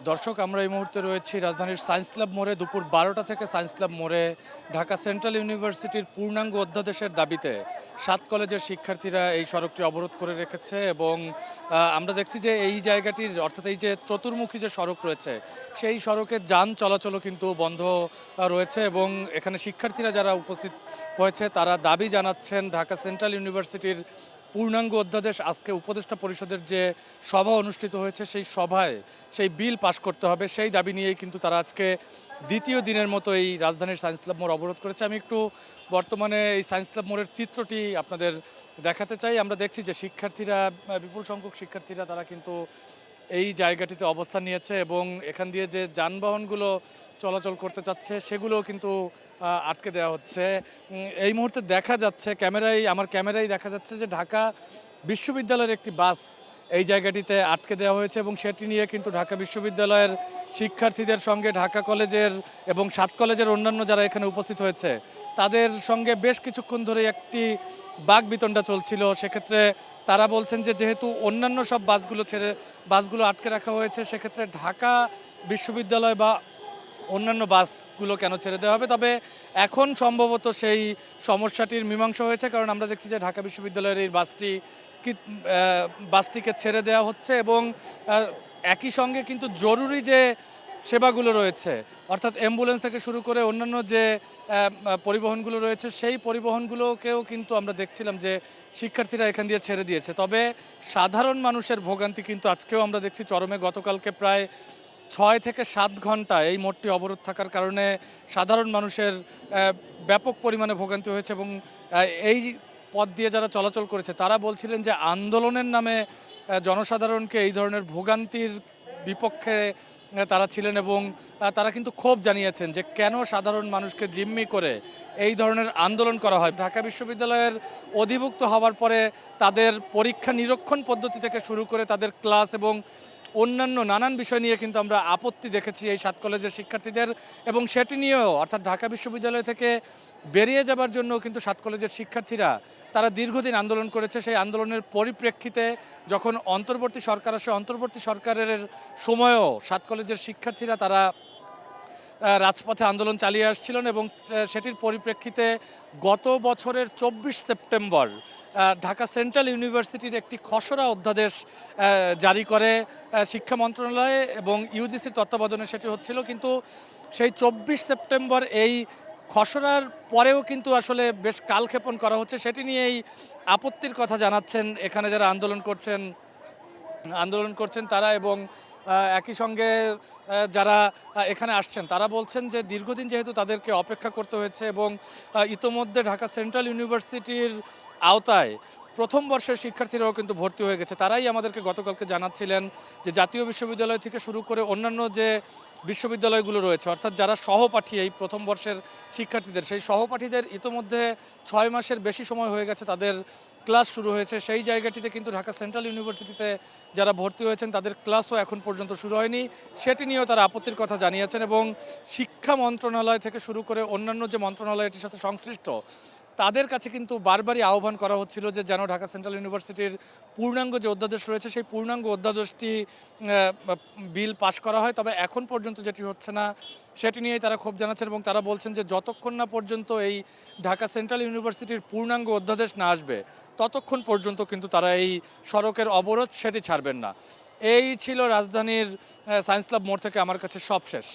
দর্শক, আমরা এই মুহূর্তে রয়েছি রাজধানীর সায়েন্স ক্লাব মোড়ে। দুপুর 12টা থেকে সায়েন্স ক্লাব মোড়ে ঢাকা সেন্ট্রাল ইউনিভার্সিটির পূর্ণাঙ্গ অধ্যাদেশের দাবিতে 7 কলেজের শিক্ষার্থীরা এই সড়কটি অবরোধ করে রেখেছে এবং আমরা দেখছি যে এই জায়গাটির অর্থাৎ এই যে চতুর্মুখী যে সড়ক রয়েছে সেই সড়কে যান চলাচলও কিন্তু বন্ধ রয়েছে এবং এখানে শিক্ষার্থীরা যারা উপস্থিত হয়েছে তারা দাবি জানাচ্ছেন ঢাকা সেন্ট্রাল ইউনিভার্সিটির পূর্ণাঙ্গ অধ্যাদেশ আজকে উপদেষ্টা পরিষদের যে সভা অনুষ্ঠিত হয়েছে সেই সভায় সেই বিল পাশ করতে হবে, সেই দাবি নিয়েই কিন্তু তারা আজকে দ্বিতীয় দিনের মতো এই রাজধানীর সায়েন্স ক্লাব মোড় অবরোধ করেছে। আমি একটু বর্তমানে এই সায়েন্স ক্লাব মোড়ের চিত্রটি আপনাদের দেখাতে চাই। আমরা দেখছি যে শিক্ষার্থীরা, বিপুল সংখ্যক শিক্ষার্থীরা তারা কিন্তু এই জায়গাটিতে অবস্থান নিয়েছে এবং এখান দিয়ে যে যানবাহনগুলো চলাচল করতে চাচ্ছে সেগুলোও কিন্তু আটকে দেওয়া হচ্ছে। এই মুহূর্তে দেখা যাচ্ছে আমার ক্যামেরায় দেখা যাচ্ছে যে ঢাকা বিশ্ববিদ্যালয়ের একটি বাস এই জায়গাটিতে আটকে দেওয়া হয়েছে এবং সেটি নিয়ে কিন্তু ঢাকা বিশ্ববিদ্যালয়ের শিক্ষার্থীদের সঙ্গে ঢাকা কলেজের এবং 7 কলেজের অন্যান্য যারা এখানে উপস্থিত হয়েছে তাদের সঙ্গে বেশ কিছুক্ষণ ধরে একটি বাকবিতণ্ডা চলছিল। সেক্ষেত্রে তারা বলছেন যে যেহেতু অন্যান্য সব বাসগুলো আটকে রাখা হয়েছে, সেক্ষেত্রে ঢাকা বিশ্ববিদ্যালয় বা অন্যান্য বাসগুলো কেন ছেড়ে দেওয়া হবে। তবে এখন সম্ভবত সেই সমস্যাটির মীমাংসা হয়েছে, কারণ আমরা দেখছি যে ঢাকা বিশ্ববিদ্যালয়ের এই বাসটিকে ছেড়ে দেওয়া হচ্ছে এবং একই সঙ্গে কিন্তু জরুরি যে সেবাগুলো রয়েছে অর্থাৎ অ্যাম্বুলেন্স থেকে শুরু করে অন্যান্য যে পরিবহনগুলো রয়েছে সেই পরিবহনগুলোকেও কিন্তু আমরা দেখছিলাম যে শিক্ষার্থীরা এখান দিয়ে ছেড়ে দিয়েছে। তবে সাধারণ মানুষের ভোগান্তি কিন্তু আজকেও আমরা দেখছি চরমে। গতকালকে প্রায় 6 থেকে 7 ঘন্টা এই মোড়টি অবরোধ থাকার কারণে সাধারণ মানুষের ব্যাপক পরিমাণে ভোগান্তি হয়েছে এবং এই পথ দিয়ে যারা চলাচল করেছে তারা বলছিলেন যে আন্দোলনের নামে জনসাধারণকে এই ধরনের ভোগান্তির বিপক্ষে তারা ছিলেন এবং তারা কিন্তু ক্ষোভ জানিয়েছেন যে কেন সাধারণ মানুষকে জিম্মি করে এই ধরনের আন্দোলন করা হয়। ঢাকা বিশ্ববিদ্যালয়ের অধিভুক্ত হওয়ার পরে তাদের পরীক্ষা নিরীক্ষণ পদ্ধতি থেকে শুরু করে তাদের ক্লাস এবং অন্যান্য নানান বিষয় নিয়ে কিন্তু আমরা আপত্তি দেখেছি এই 7 কলেজের শিক্ষার্থীদের এবং সেটি নিয়েও অর্থাৎ ঢাকা বিশ্ববিদ্যালয় থেকে বেরিয়ে যাবার জন্য কিন্তু 7 কলেজের শিক্ষার্থীরা তারা দীর্ঘদিন আন্দোলন করেছে। সেই আন্দোলনের পরিপ্রেক্ষিতে যখন অন্তর্বর্তী সরকার আসে, অন্তর্বর্তী সরকারের সময়ও 7 কলেজের শিক্ষার্থীরা তারা রাজপথে আন্দোলন চালিয়ে আসছিলেন এবং সেটির পরিপ্রেক্ষিতে গত বছরের 24 সেপ্টেম্বর ঢাকা সেন্ট্রাল ইউনিভার্সিটির একটি খসড়া অধ্যাদেশ জারি করে শিক্ষা মন্ত্রণালয় এবং ইউজিসির তত্ত্বাবধানে সেটি হচ্ছিল। কিন্তু সেই 24 সেপ্টেম্বর এই খসড়ার পরেও কিন্তু আসলে বেশ কালক্ষেপণ করা হচ্ছে। সেটি নিয়েই আপত্তির কথা জানাচ্ছেন এখানে যারা আন্দোলন করছেন তারা এবং একই সঙ্গে যারা এখানে আসছেন তারা বলছেন যে দীর্ঘদিন যেহেতু তাদেরকে অপেক্ষা করতে হয়েছে এবং ইতোমধ্যে ঢাকা সেন্ট্রাল ইউনিভার্সিটির আওতায় প্রথম বর্ষের শিক্ষার্থীরাও কিন্তু ভর্তি হয়ে গেছে। তারাই আমাদেরকে গতকালকে জানাচ্ছিলেন যে জাতীয় বিশ্ববিদ্যালয় থেকে শুরু করে অন্যান্য যে বিশ্ববিদ্যালয়গুলো রয়েছে অর্থাৎ যারা সহপাঠী এই প্রথম বর্ষের শিক্ষার্থীদের, সেই সহপাঠীদের ইতোমধ্যে 6 মাসের বেশি সময় হয়ে গেছে তাদের ক্লাস শুরু হয়েছে। সেই জায়গাটিতে কিন্তু ঢাকা সেন্ট্রাল ইউনিভার্সিটিতে যারা ভর্তি হয়েছেন তাদের ক্লাসও এখন পর্যন্ত শুরু হয়নি। সেটি নিয়েও তারা আপত্তির কথা জানিয়েছেন এবং শিক্ষা মন্ত্রণালয় থেকে শুরু করে অন্যান্য যে মন্ত্রণালয় এটির সাথে সংশ্লিষ্ট তাদের কাছে কিন্তু বারবারই আহ্বান করা হচ্ছিল যে যেন ঢাকা সেন্ট্রাল ইউনিভার্সিটির পূর্ণাঙ্গ যে অধ্যাদেশ রয়েছে সেই পূর্ণাঙ্গ অধ্যাদেশটি বিল পাশ করা হয়। তবে এখন পর্যন্ত যেটি হচ্ছে না সেটি নিয়েই তারা ক্ষোভ জানাচ্ছেন এবং তারা বলছেন যে যতক্ষণ না পর্যন্ত এই ঢাকা সেন্ট্রাল ইউনিভার্সিটির পূর্ণাঙ্গ অধ্যাদেশ না আসবে ততক্ষণ পর্যন্ত কিন্তু তারা এই সড়কের অবরোধ সেটি ছাড়বেন না। এই ছিল রাজধানীর সায়েন্স ক্লাব মোড় থেকে আমার কাছে সবশেষ।